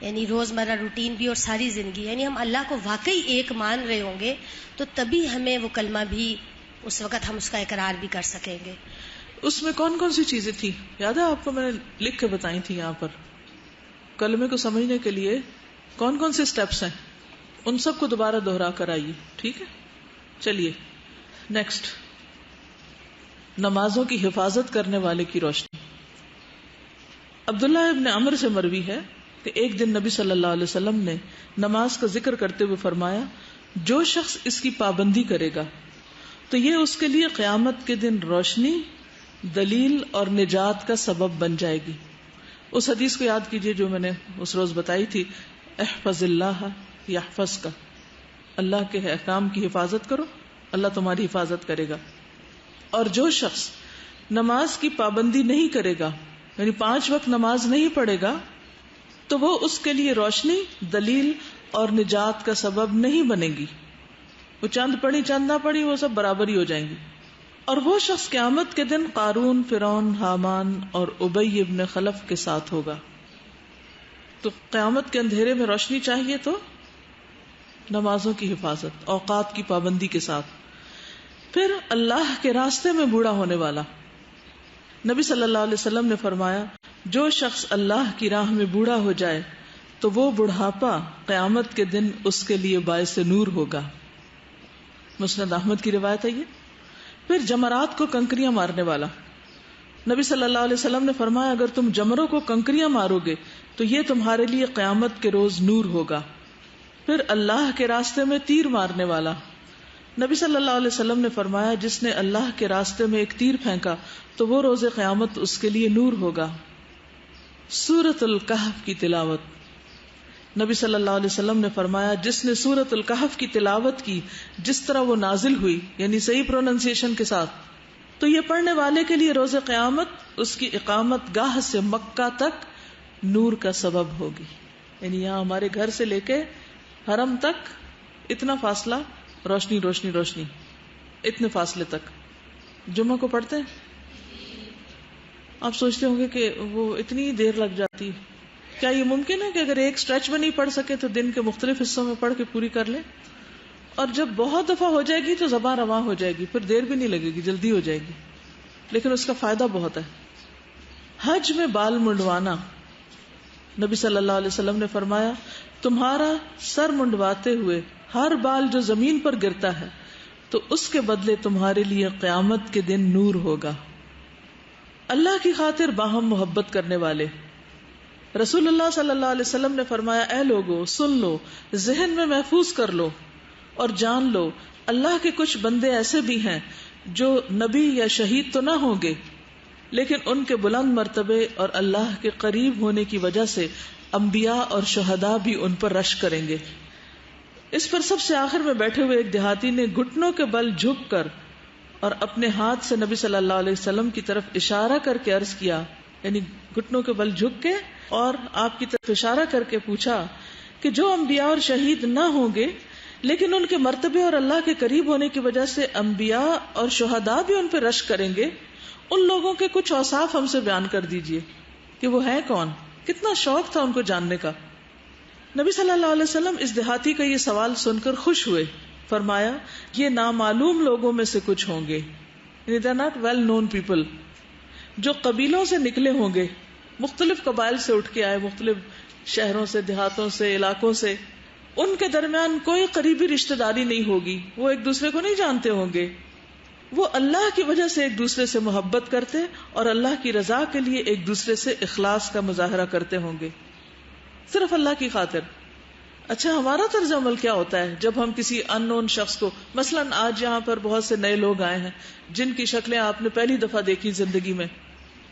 یعنی روزمرہ روٹین بھی اور ساری زندگی, یعنی ہم اللہ کو واقعی ایک مان رہے ہوں گے تو تبھی ہمیں وہ کلمہ بھی اس وقت ہم اس کا اقرار بھی کر سکیں گے. اس میں کون کون سی چیزیں تھی یاد ہے آپ کو؟ میں نے لکھ کے بتائی تھی یہاں پر. کلمے کو سمجھنے کے لیے کون کون سے سٹیپس ہیں, ان سب کو دوبارہ دوہرا کر آئیے. ٹھیک ہے, چلیے نیکسٹ. نمازوں کی حفاظت کرنے والے کی روشنی. عبداللہ ابن عمر سے مروی ہے کہ ایک دن نبی صلی اللہ علیہ وسلم نے نماز کا ذکر کرتے ہوئے فرمایا, جو شخص اس کی پابندی کرے گا تو یہ اس کے لیے قیامت کے دن روشنی, دلیل اور نجات کا سبب بن جائے گی. اس حدیث کو یاد کیجئے جو میں نے اس روز بتائی تھی, احفظ اللہ یحفظ کا, اللہ کے احکام کی حفاظت کرو اللہ تمہاری حفاظت کرے گا. اور جو شخص نماز کی پابندی نہیں کرے گا, یعنی 5 وقت نماز نہیں پڑھے گا, تو وہ اس کے لیے روشنی, دلیل اور نجات کا سبب نہیں بنے گی. وہ چند پڑھی چند نہ پڑھی وہ سب برابر ہی ہو جائیں گی. اور وہ شخص قیامت کے دن قارون, فرعون, حامان اور ابی ابن خلف کے ساتھ ہوگا. تو قیامت کے اندھیرے میں روشنی چاہیے تو نمازوں کی حفاظت, اوقات کی پابندی کے ساتھ. پھر اللہ کے راستے میں بوڑھا ہونے والا. نبی صلی اللہ علیہ وسلم نے فرمایا, جو شخص اللہ کی راہ میں بوڑھا ہو جائے تو وہ بڑھاپا قیامت کے دن اس کے لیے باعث نور ہوگا. مسند احمد کی روایت ہے یہ. پھر جمرات کو کنکریاں مارنے والا. نبی صلی اللہ علیہ وسلم نے فرمایا, اگر تم جمروں کو کنکریاں مارو گے تو یہ تمہارے لیے قیامت کے روز نور ہوگا. پھر اللہ کے راستے میں تیر مارنے والا. نبی صلی اللہ علیہ وسلم نے فرمایا, جس نے اللہ کے راستے میں ایک تیر پھینکا تو وہ روز قیامت اس کے لیے نور ہوگا. سورۃ الکہف کی تلاوت. نبی صلی اللہ علیہ وسلم نے فرمایا, جس نے سورۃ الکہف کی تلاوت کی جس طرح وہ نازل ہوئی, یعنی صحیح پروننسیشن کے ساتھ, تو یہ پڑھنے والے کے لیے روز قیامت اس کی اقامت گاہ سے مکہ تک نور کا سبب ہوگی. یعنی یہاں ہمارے گھر سے لے کے حرم تک اتنا فاصلہ, روشنی روشنی روشنی, اتنے فاصلے تک. جمعہ کو پڑھتے ہیں, آپ سوچتے ہوں گے کہ وہ اتنی دیر لگ جاتی. کیا یہ ممکن ہے کہ اگر ایک سٹریچ میں نہیں پڑھ سکے تو دن کے مختلف حصوں میں پڑھ کے پوری کر لیں؟ اور جب بہت دفعہ ہو جائے گی تو زبان رواں ہو جائے گی, پھر دیر بھی نہیں لگے گی, جلدی ہو جائے گی. لیکن اس کا فائدہ بہت ہے. حج میں بال منڈوانا. نبی صلی اللہ علیہ وسلم نے فرمایا, تمہارا سر منڈواتے ہوئے ہر بال جو زمین پر گرتا ہے تو اس کے بدلے تمہارے لیے قیامت کے دن نور ہوگا. اللہ کی خاطر باہم محبت کرنے والے. رسول اللہ صلی اللہ علیہ وسلم نے فرمایا اے لوگو سن لو، ذہن میں محفوظ کر لو اور جان لو اللہ کے کچھ بندے ایسے بھی ہیں جو نبی یا شہید تو نہ ہوں گے لیکن ان کے بلند مرتبے اور اللہ کے قریب ہونے کی وجہ سے انبیاء اور شہداء بھی ان پر رشک کریں گے. اس پر سب سے آخر میں بیٹھے ہوئے ایک دیہاتی نے گھٹنوں کے بل جھک کر اور اپنے ہاتھ سے نبی صلی اللہ علیہ وسلم کی طرف اشارہ کر کے عرض کیا، یعنی گھٹنوں کے بل جھک کے اور آپ کی طرف اشارہ کر کے پوچھا کہ جو انبیاء اور شہید نہ ہوں گے لیکن ان کے مرتبے اور اللہ کے قریب ہونے کی وجہ سے انبیاء اور شہداء بھی ان پہ رشک کریں گے، ان لوگوں کے کچھ اوصاف ہم سے بیان کر دیجئے کہ وہ ہیں کون. کتنا شوق تھا ان کو جاننے کا. نبی صلی اللہ علیہ وسلم اس دیہاتی کا یہ سوال سن کر خوش ہوئے. فرمایا یہ نامعلوم لوگوں میں سے کچھ ہوں گے، یعنی they are not well known people، جو قبیلوں سے نکلے ہوں گے، مختلف قبائل سے اٹھ کے آئے، مختلف شہروں سے، دیہاتوں سے، علاقوں سے. ان کے درمیان کوئی قریبی رشتہ داری نہیں ہوگی، وہ ایک دوسرے کو نہیں جانتے ہوں گے، وہ اللہ کی وجہ سے ایک دوسرے سے محبت کرتے اور اللہ کی رضا کے لیے ایک دوسرے سے اخلاص کا مظاہرہ کرتے ہوں گے، صرف اللہ کی خاطر. اچھا ہمارا طرز عمل کیا ہوتا ہے جب ہم کسی ان نون شخص کو، مثلا آج یہاں پر بہت سے نئے لوگ آئے ہیں جن کی شکلیں آپ نے پہلی دفعہ دیکھی زندگی میں،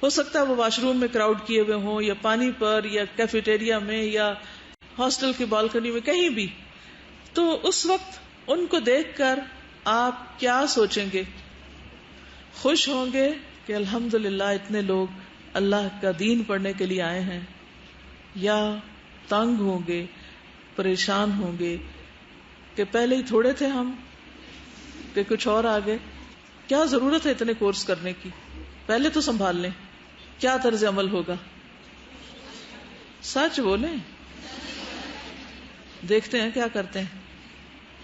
ہو سکتا ہے وہ واش روم میں کراؤڈ کیے ہوئے ہوں یا پانی پر یا کیفیٹیریا میں یا ہاسٹل کی بالکنی میں کہیں بھی، تو اس وقت ان کو دیکھ کر آپ کیا سوچیں گے؟ خوش ہوں گے کہ الحمدللہ اتنے لوگ اللہ کا دین پڑھنے کے لیے آئے ہیں، یا تنگ ہوں گے، پریشان ہوں گے کہ پہلے ہی تھوڑے تھے ہم کہ کچھ اور آگے، کیا ضرورت ہے اتنے کورس کرنے کی، پہلے تو سنبھال لیں. کیا طرز عمل ہوگا؟ سچ بولیں، دیکھتے ہیں کیا کرتے ہیں.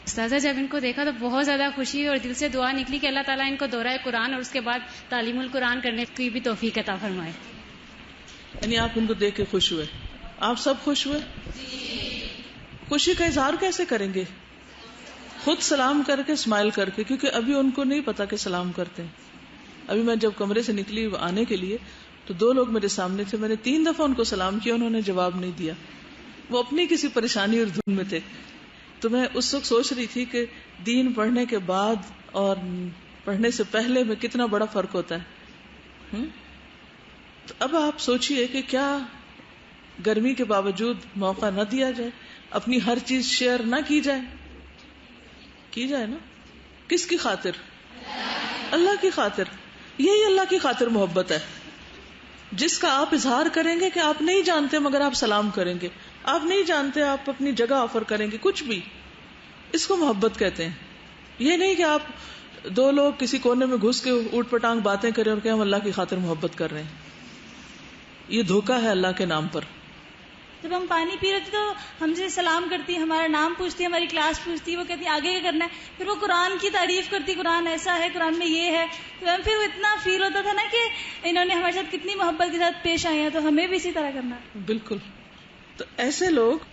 استاذہ جب ان کو دیکھا تو بہت زیادہ خوشی اور دل سے دعا نکلی کہ اللہ تعالیٰ ان کو دورہ قرآن اور اس کے بعد تعلیم القرآن کرنے کی بھی توفیق عطا فرمائے. یعنی آپ ان کو دیکھ کے خوش ہوئے؟ آپ سب خوش ہوئے؟ خوشی کا اظہار کیسے کریں گے؟ خود سلام کر کے، اسمائل کر کے، کیونکہ ابھی ان کو نہیں پتا کہ سلام کرتے ہیں. ابھی میں جب کمرے سے نکلی آنے کے لیے تو 2 لوگ میرے سامنے تھے، میں نے 3 دفعہ ان کو سلام کیا، انہوں نے جواب نہیں دیا، وہ اپنی کسی پریشانی اور دھن میں تھے. تو میں اس وقت سوچ رہی تھی کہ دین پڑھنے کے بعد اور پڑھنے سے پہلے میں کتنا بڑا فرق ہوتا ہے. تو اب آپ سوچئے کہ کیا گرمی کے باوجود موقع نہ دیا جائے، اپنی ہر چیز شیئر نہ کی جائے؟ کی جائے نا. کس کی خاطر؟ اللہ کی خاطر. یہی اللہ کی خاطر محبت ہے، جس کا آپ اظہار کریں گے کہ آپ نہیں جانتے مگر آپ سلام کریں گے، آپ نہیں جانتے آپ اپنی جگہ آفر کریں گے، کچھ بھی، اس کو محبت کہتے ہیں. یہ نہیں کہ آپ 2 لوگ کسی کونے میں گھس کے اوٹ پٹانگ باتیں کریں اور کہ ہم اللہ کی خاطر محبت کر رہے ہیں. یہ دھوکہ ہے اللہ کے نام پر. جب ہم پانی پی رہے تھے تو ہم سے سلام کرتی، ہمارا نام پوچھتی، ہماری کلاس پوچھتی، وہ کہتی آگے کیا کرنا ہے، پھر وہ قرآن کی تعریف کرتی، قرآن ایسا ہے، قرآن میں یہ ہے، تو ہم پھر اتنا فیل ہوتا تھا نا کہ انہوں نے ہمارے ساتھ کتنی محبت کے ساتھ پیش آئی ہیں، تو ہمیں بھی اسی طرح کرنا. بالکل. تو ایسے لوگ،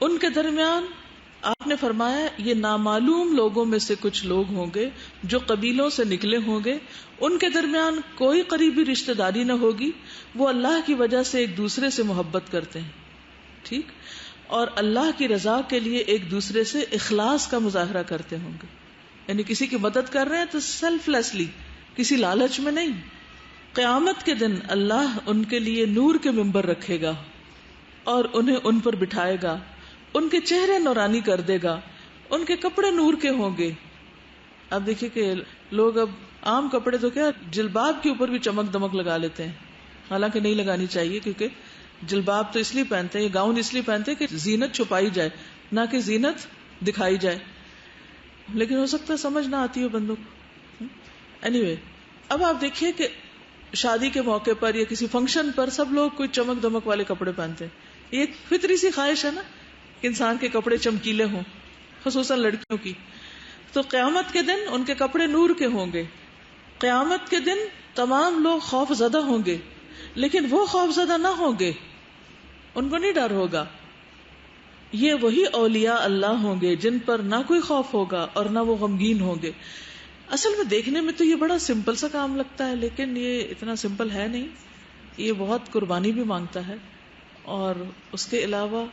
ان کے درمیان آپ نے فرمایا یہ نامعلوم لوگوں میں سے کچھ لوگ ہوں گے جو قبیلوں سے نکلے ہوں گے، ان کے درمیان کوئی قریبی رشتہ داری نہ ہوگی، وہ اللہ کی وجہ سے ایک دوسرے سے محبت کرتے ہیں، ٹھیک، اور اللہ کی رضا کے لیے ایک دوسرے سے اخلاص کا مظاہرہ کرتے ہوں گے. یعنی کسی کی مدد کر رہے ہیں تو سیلف لیسلی، کسی لالچ میں نہیں. قیامت کے دن اللہ ان کے لیے نور کے ممبر رکھے گا اور انہیں ان پر بٹھائے گا، ان کے چہرے نورانی کر دے گا، ان کے کپڑے نور کے ہوں گے. اب دیکھیے کہ لوگ اب عام کپڑے تو کیا جلباب کے اوپر بھی چمک دمک لگا لیتے ہیں، حالانکہ نہیں لگانی چاہیے، کیونکہ جلباب تو اس لیے پہنتے ہیں، یہ گاؤن اس لیے پہنتے ہیں کہ زینت چھپائی جائے، نہ کہ زینت دکھائی جائے. لیکن ہو سکتا ہے سمجھ نہ آتی ہو بندوں کو. اینی اب آپ دیکھیے کہ شادی کے موقع پر یا کسی فنکشن پر سب لوگ کوئی چمک دمک والے کپڑے پہنتے ہیں. یہ ایک فطری سی خواہش ہے نا کہ انسان کے کپڑے چمکیلے ہوں، خصوصاً لڑکیوں کی. تو قیامت کے دن ان کے کپڑے نور کے ہوں گے. قیامت کے دن تمام لوگ خوف زدہ ہوں گے، لیکن وہ خوف زدہ نہ ہوں گے، ان کو نہیں ڈر ہوگا. یہ وہی اولیاء اللہ ہوں گے جن پر نہ کوئی خوف ہوگا اور نہ وہ غمگین ہوں گے. اصل میں دیکھنے میں تو یہ بڑا سمپل سا کام لگتا ہے، لیکن یہ اتنا سمپل ہے نہیں، یہ بہت قربانی بھی مانگتا ہے. اور اس کے علاوہ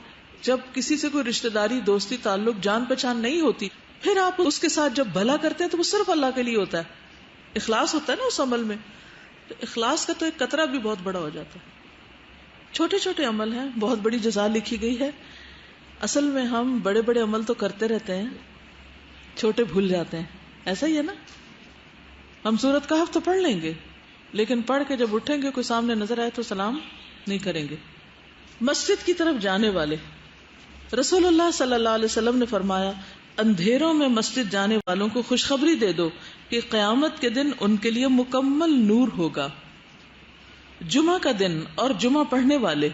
جب کسی سے کوئی رشتہ داری، دوستی، تعلق، جان پہچان نہیں ہوتی، پھر آپ اس کے ساتھ جب بھلا کرتے ہیں تو وہ صرف اللہ کے لیے ہوتا ہے، اخلاص ہوتا ہے نا اس عمل میں. تو اخلاص کا تو ایک قطرہ بھی بہت بڑا ہو جاتا ہے. چھوٹے چھوٹے عمل ہیں، بہت بڑی جزا لکھی گئی ہے. اصل میں ہم بڑے بڑے عمل تو کرتے رہتے ہیں، چھوٹے بھول جاتے ہیں. ایسا ہی ہے نا، ہم سورۃ کہف تو پڑھ لیں گے لیکن پڑھ کے جب اٹھیں گے کوئی سامنے نظر آئے تو سلام نہیں کریں گے. مسجد کی طرف جانے والے، رسول اللہ صلی اللہ علیہ وسلم نے فرمایا اندھیروں میں مسجد جانے والوں کو خوشخبری دے دو کہ قیامت کے دن ان کے لیے مکمل نور ہوگا. جمعہ کا دن اور جمعہ پڑھنے والے،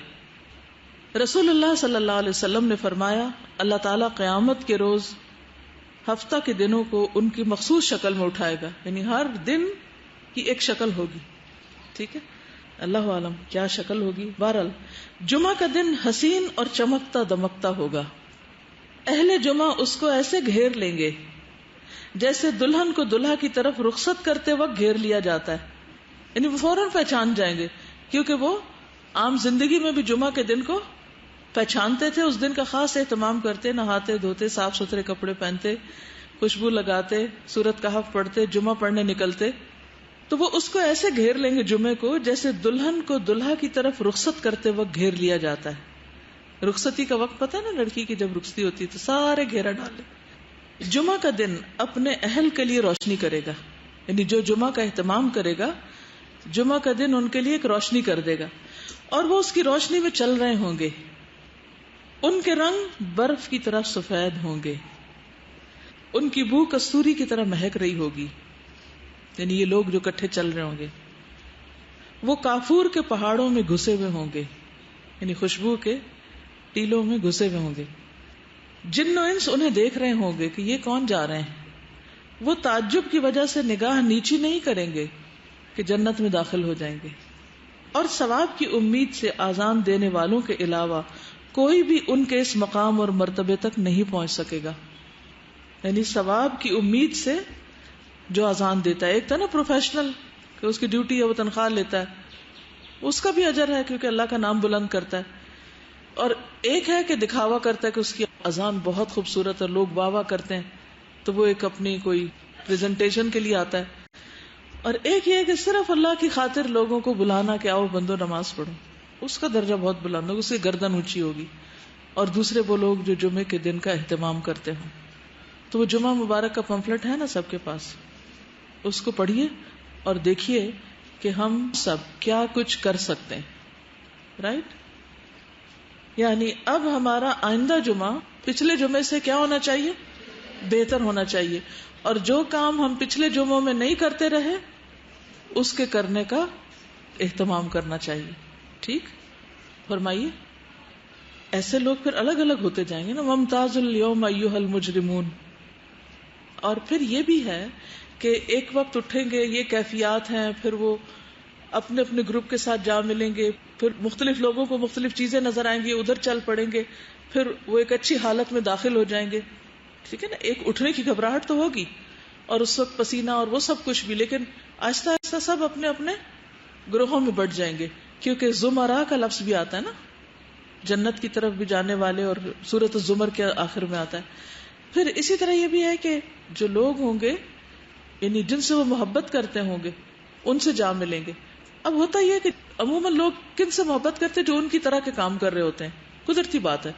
رسول اللہ صلی اللہ علیہ وسلم نے فرمایا اللہ تعالیٰ قیامت کے روز ہفتہ کے دنوں کو ان کی مخصوص شکل میں اٹھائے گا، یعنی ہر دن کی ایک شکل ہوگی. ٹھیک ہے، اللہ عالم کیا شکل ہوگی. بہرحال جمعہ کا دن حسین اور چمکتا دمکتا ہوگا. اہل جمعہ اس کو ایسے گھیر لیں گے جیسے دلہن کو دلہا کی طرف رخصت کرتے وقت گھیر لیا جاتا ہے، یعنی وہ فوراً پہچان جائیں گے، کیونکہ وہ عام زندگی میں بھی جمعہ کے دن کو پہچانتے تھے، اس دن کا خاص اہتمام کرتے، نہاتے دھوتے، صاف ستھرے کپڑے پہنتے، خوشبو لگاتے، سورۃ کہف پڑھتے، جمعہ پڑھنے نکلتے. تو وہ اس کو ایسے گھیر لیں گے جمعے کو جیسے دلہن کو دلہا کی طرف رخصت کرتے وقت گھیر لیا جاتا ہے. رخصتی کا وقت پتہ ہے نا، لڑکی کی جب رخصتی ہوتی ہے تو سارے گھیرا ڈالے. جمعہ کا دن اپنے اہل کے لیے روشنی کرے گا، یعنی جو جمعہ کا اہتمام کرے گا جمعہ کا دن ان کے لیے ایک روشنی کر دے گا، اور وہ اس کی روشنی میں چل رہے ہوں گے. ان کے رنگ برف کی طرح سفید ہوں گے، ان کی بو کستوری کی طرح مہک رہی ہوگی. یعنی یہ لوگ جو کٹھے چل رہے ہوں گے وہ کافور کے پہاڑوں میں گھسے ہوئے ہوں گے، یعنی خوشبو کے ٹیلوں میں گھسے ہوئے ہوں گے. جن و انس انہیں دیکھ رہے ہوں گے کہ یہ کون جا رہے ہیں. وہ تعجب کی وجہ سے نگاہ نیچی نہیں کریں گے کہ جنت میں داخل ہو جائیں گے. اور ثواب کی امید سے آذان دینے والوں کے علاوہ کوئی بھی ان کے اس مقام اور مرتبے تک نہیں پہنچ سکے گا. یعنی ثواب کی امید سے جو آذان دیتا ہے، ایک تھا نا پروفیشنل کہ اس کی ڈیوٹی ہے وہ تنخواہ لیتا ہے، اس کا بھی اجر ہے کیونکہ اللہ کا نام بلند کرتا ہے. اور ایک ہے کہ دکھاوا کرتا ہے کہ اس کی اذان بہت خوبصورت ہے، لوگ واہ واہ کرتے ہیں تو وہ ایک اپنی کوئی پریزنٹیشن کے لیے آتا ہے. اور ایک یہ کہ صرف اللہ کی خاطر لوگوں کو بلانا کہ آؤ بندو نماز پڑھو، اس کا درجہ بہت بلند ہوگا، اس کی گردن اونچی ہوگی. اور دوسرے وہ لوگ جو جمعے کے دن کا اہتمام کرتے ہوں. تو وہ جمعہ مبارک کا پمفلٹ ہے نا سب کے پاس، اس کو پڑھیے اور دیکھیے کہ ہم سب کیا کچھ کر سکتے ہیں. رائٹ؟ یعنی اب ہمارا آئندہ جمعہ پچھلے جمعے سے کیا ہونا چاہیے؟ بہتر ہونا چاہیے. اور جو کام ہم پچھلے جمعوں میں نہیں کرتے رہے اس کے کرنے کا اہتمام کرنا چاہیے. ٹھیک فرمائیے. ایسے لوگ پھر الگ الگ ہوتے جائیں گے نا. ممتاز اليوم ایھا المجرمون. اور پھر یہ بھی ہے کہ ایک وقت اٹھیں گے، یہ کیفیات ہیں، پھر وہ اپنے اپنے گروپ کے ساتھ جا ملیں گے، پھر مختلف لوگوں کو مختلف چیزیں نظر آئیں گی، ادھر چل پڑیں گے، پھر وہ ایک اچھی حالت میں داخل ہو جائیں گے. ٹھیک ہے نا، ایک اٹھنے کی گھبراہٹ تو ہوگی اور اس وقت پسینہ اور وہ سب کچھ بھی، لیکن آہستہ آہستہ سب اپنے اپنے گروہوں میں بٹ جائیں گے. کیونکہ زمرہ کا لفظ بھی آتا ہے نا، جنت کی طرف بھی جانے والے، اور سورۃ الزمر کے آخر میں آتا ہے. پھر اسی طرح یہ بھی ہے کہ جو لوگ ہوں گے یعنی جن سے وہ محبت کرتے ہوں گے ان سے جا ملیں گے. اب ہوتا یہ کہ عموماً لوگ کن سے محبت کرتے جو ان کی طرح کے کام کر رہے ہوتے ہیں، قدرتی بات ہے،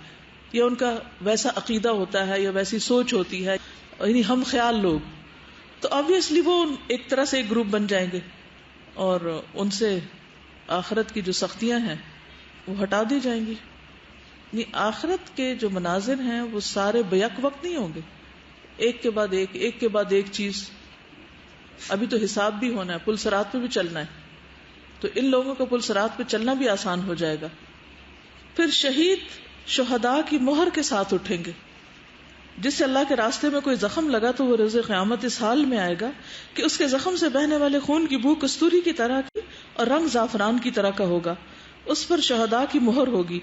یا ان کا ویسا عقیدہ ہوتا ہے یا ویسی سوچ ہوتی ہے، یعنی ہم خیال لوگ. تو آبویسلی وہ ایک طرح سے ایک گروپ بن جائیں گے اور ان سے آخرت کی جو سختیاں ہیں وہ ہٹا دی جائیں گی. یعنی آخرت کے جو مناظر ہیں وہ سارے بیک وقت نہیں ہوں گے، ایک کے بعد ایک، ایک کے بعد ایک چیز. ابھی تو حساب بھی ہونا ہے، پل صراط پہ بھی چلنا ہے، تو ان لوگوں کا پل صراط پہ چلنا بھی آسان ہو جائے گا. پھر شہید شہداء کی مہر کے ساتھ اٹھیں گے. جس سے اللہ کے راستے میں کوئی زخم لگا تو وہ روز قیامت اس حال میں آئے گا کہ اس کے زخم سے بہنے والے خون کی بو کستوری کی طرح کی اور رنگ زعفران کی طرح کا ہوگا. اس پر شہداء کی مہر ہوگی.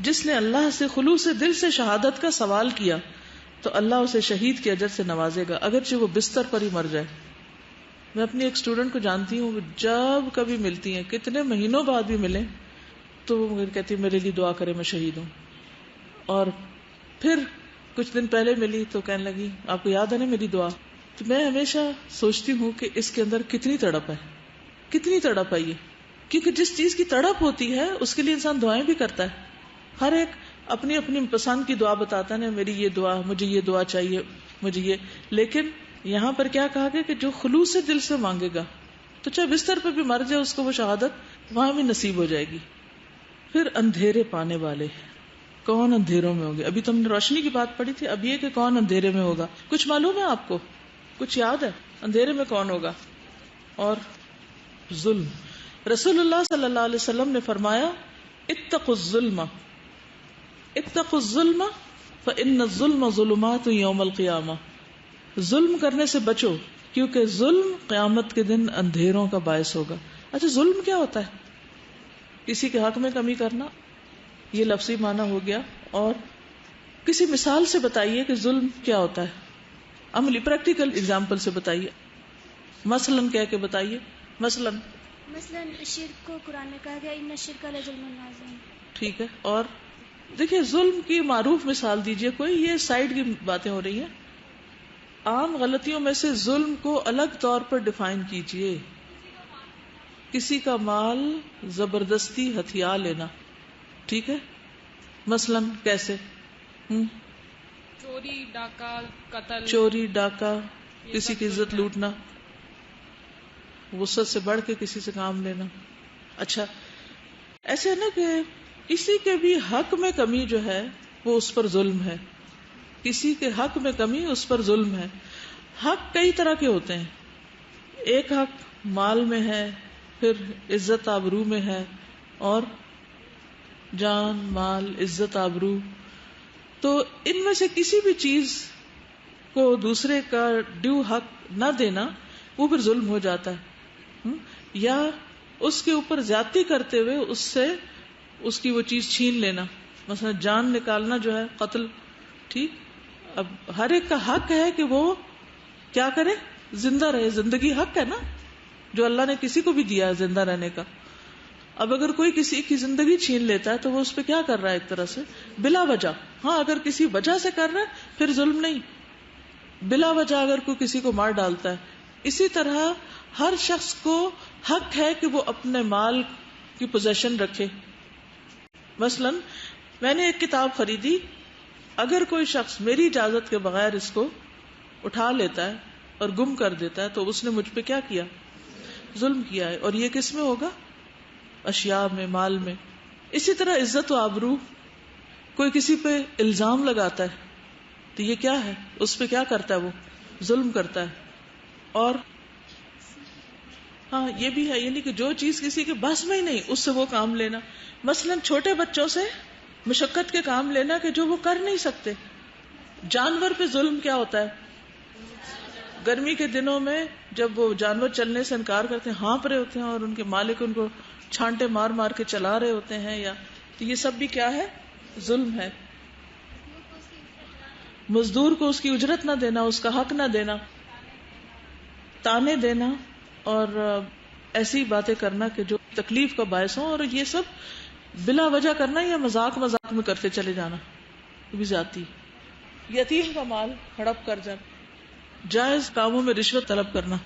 جس نے اللہ سے خلوص دل سے شہادت کا سوال کیا تو اللہ اسے شہید کے اجر سے نوازے گا، اگرچہ وہ بستر پر ہی مر جائے. میں اپنی ایک اسٹوڈنٹ کو جانتی ہوں، جب کبھی ملتی ہیں، کتنے مہینوں بعد بھی ملیں، تو وہ مجھے کہتی میرے لیے دعا کرے میں شہید ہوں. اور پھر کچھ دن پہلے ملی تو کہنے لگی آپ کو یاد ہے نا میری دعا. تو میں ہمیشہ سوچتی ہوں کہ اس کے اندر کتنی تڑپ ہے, کتنی تڑپ ہے یہ, کیونکہ جس چیز کی تڑپ ہوتی ہے اس کے لیے انسان دعائیں بھی کرتا ہے. ہر ایک اپنی اپنی پسند کی دعا بتاتا ہے, میری یہ دعا, مجھے یہ دعا چاہیے, مجھے یہ. لیکن یہاں پر کیا کہا گیا کہ جو خلوص سے دل سے مانگے گا تو چاہے بستر پہ بھی مر جائے اس کو وہ شہادت وہاں بھی نصیب ہو جائے گی. پھر اندھیرے پانے والے کون اندھیروں میں ہوگے. ابھی تم نے روشنی کی بات پڑھی تھی, اب یہ کہ کون اندھیرے میں ہوگا. کچھ معلوم ہے آپ کو, کچھ یاد ہے اندھیرے میں کون ہوگا؟ اور ظلم. رسول اللہ صلی اللہ علیہ وسلم نے فرمایا اتقوا الظلم, اتقوا الظلم فإن الظلم ظلمات یوم القیامہ. ظلم کرنے سے بچو کیونکہ ظلم قیامت کے دن اندھیروں کا باعث ہوگا. اچھا ظلم کیا ہوتا ہے؟ کسی کے حق میں کمی کرنا, یہ لفظی معنی ہو گیا. اور کسی مثال سے بتائیے کہ ظلم کیا ہوتا ہے, عملی پریکٹیکل اگزامپل سے بتائیے. مثلاً کہہ کے بتائیے. مثلاً شرک کو قرآن میں کہا گیا ان الشرک لظلم عظیم. ٹھیک ہے. اور دیکھیے ظلم کی معروف مثال دیجیے کوئی, یہ سائڈ کی باتیں ہو رہی ہیں. عام غلطیوں میں سے ظلم کو الگ طور پر ڈیفائن کیجیے. کسی کا مال زبردستی ہتھیا لینا, ٹھیک ہے. مثلاً کیسے؟ چوری, ڈاکہ, قتل. چوری, ڈاکہ, کسی کی عزت لوٹنا, وسعت سے بڑھ کے کسی سے کام لینا. اچھا ایسے ہے نا کہ کسی کے بھی حق میں کمی جو ہے وہ اس پر ظلم ہے. کسی کے حق میں کمی اس پر ظلم ہے. حق کئی طرح کے ہوتے ہیں. ایک حق مال میں ہے, پھر عزت آبرو میں ہے, اور جان, مال, عزت, آبرو. تو ان میں سے کسی بھی چیز کو دوسرے کا ڈیو حق نہ دینا وہ پھر ظلم ہو جاتا ہے. یا اس کے اوپر زیادتی کرتے ہوئے اس سے اس کی وہ چیز چھین لینا, مثلا جان نکالنا جو ہے قتل. ٹھیک. اب ہر ایک کا حق ہے کہ وہ کیا کرے, زندہ رہے. زندگی حق ہے نا جو اللہ نے کسی کو بھی دیا ہے زندہ رہنے کا. اب اگر کوئی کسی کی زندگی چھین لیتا ہے تو وہ اس پہ کیا کر رہا ہے, ایک طرح سے بلا وجہ. ہاں اگر کسی وجہ سے کر رہا ہے پھر ظلم نہیں. بلا وجہ اگر کوئی کسی کو مار ڈالتا ہے. اسی طرح ہر شخص کو حق ہے کہ وہ اپنے مال کی پوزیشن رکھے. مثلا میں نے ایک کتاب خریدی, اگر کوئی شخص میری اجازت کے بغیر اس کو اٹھا لیتا ہے اور گم کر دیتا ہے تو اس نے مجھ پہ کیا کیا, ظلم کیا ہے. اور یہ کس میں ہوگا؟ اشیاء میں, مال میں. اسی طرح عزت و آبرو, کوئی کسی پہ الزام لگاتا ہے تو یہ کیا ہے, اس پہ کیا کرتا ہے, وہ ظلم کرتا ہے. اور ہاں یہ بھی ہے, یعنی کہ جو چیز کسی کے بس میں ہی نہیں اس سے وہ کام لینا. مثلا چھوٹے بچوں سے مشقت کے کام لینا کہ جو وہ کر نہیں سکتے. جانور پہ ظلم کیا ہوتا ہے, گرمی کے دنوں میں جب وہ جانور چلنے سے انکار کرتے ہیں, ہانپ رہے ہوتے ہیں اور ان کے مالک ان کو چھانٹے مار مار کے چلا رہے ہوتے ہیں, یا تو یہ سب بھی کیا ہے, ظلم ہے. مزدور کو اس کی اجرت نہ دینا, اس کا حق نہ دینا, تانے دینا, اور ایسی باتیں کرنا کہ جو تکلیف کا باعث ہوں, اور یہ سب بلا وجہ کرنا یا مذاق مذاق میں کرتے چلے جانا, یہ بھی زیادتی. یتیم کا مال ہڑپ کر جانا, جائز کاموں میں رشوت طلب کرنا,